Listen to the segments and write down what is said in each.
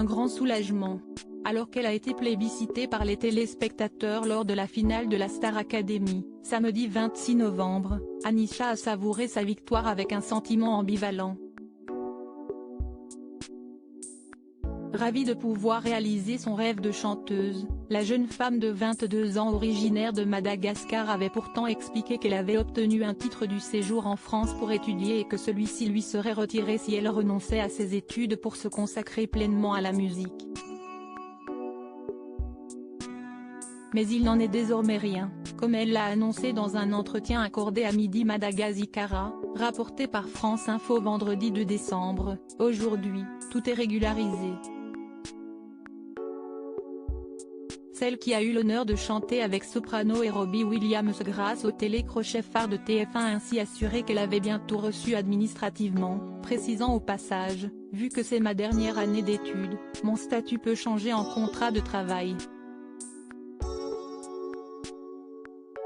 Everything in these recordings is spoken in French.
un grand soulagement. Alors qu'elle a été plébiscitée par les téléspectateurs lors de la finale de la Star Academy, samedi 26 novembre, Anisha a savouré sa victoire avec un sentiment ambivalent. Ravie de pouvoir réaliser son rêve de chanteuse, la jeune femme de 22 ans originaire de Madagascar avait pourtant expliqué qu'elle avait obtenu un titre du séjour en France pour étudier et que celui-ci lui serait retiré si elle renonçait à ses études pour se consacrer pleinement à la musique. Mais il n'en est désormais rien, comme elle l'a annoncé dans un entretien accordé à Midi Madagascar, rapporté par France Info vendredi 2 décembre. Aujourd'hui, tout est régularisé. Celle qui a eu l'honneur de chanter avec soprano et Robbie Williams grâce au télécrochet phare de TF1 a ainsi assuré qu'elle avait bien tout reçu administrativement, précisant au passage, vu que c'est ma dernière année d'études, mon statut peut changer en contrat de travail.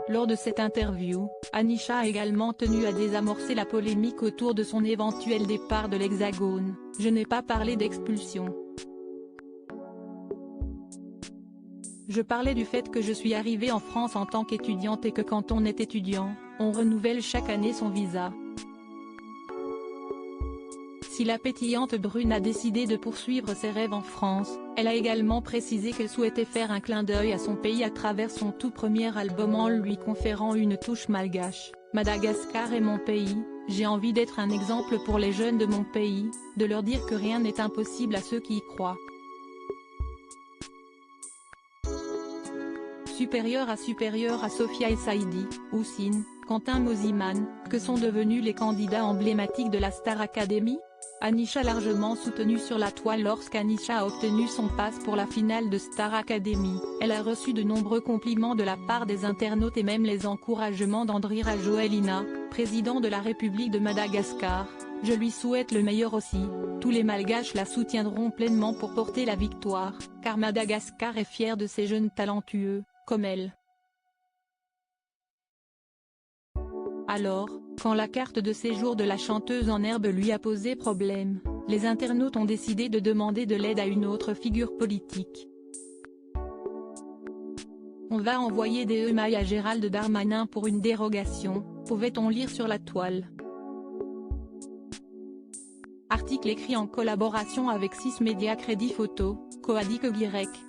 Lors de cette interview, Anisha a également tenu à désamorcer la polémique autour de son éventuel départ de l'Hexagone. Je n'ai pas parlé d'expulsion. Je parlais du fait que je suis arrivée en France en tant qu'étudiante et que quand on est étudiant, on renouvelle chaque année son visa. Si la pétillante brune a décidé de poursuivre ses rêves en France, elle a également précisé qu'elle souhaitait faire un clin d'œil à son pays à travers son tout premier album en lui conférant une touche malgache. Madagascar est mon pays, j'ai envie d'être un exemple pour les jeunes de mon pays, de leur dire que rien n'est impossible à ceux qui y croient. Supérieure à Sophia El Saïdi, Houssine, Quentin Mosiman, que sont devenus les candidats emblématiques de la Star Academy? Anisha largement soutenue sur la toile lorsqu'Anisha a obtenu son pass pour la finale de Star Academy, elle a reçu de nombreux compliments de la part des internautes et même les encouragements d'Andry Rajoelina, président de la République de Madagascar. Je lui souhaite le meilleur aussi, tous les Malgaches la soutiendront pleinement pour porter la victoire, car Madagascar est fier de ses jeunes talentueux, comme elle. Alors, quand la carte de séjour de la chanteuse en herbe lui a posé problème, les internautes ont décidé de demander de l'aide à une autre figure politique. On va envoyer des emails à Gérald Darmanin pour une dérogation, pouvait-on lire sur la toile. Article écrit en collaboration avec 6 médias Crédit Photo, Coadic Y.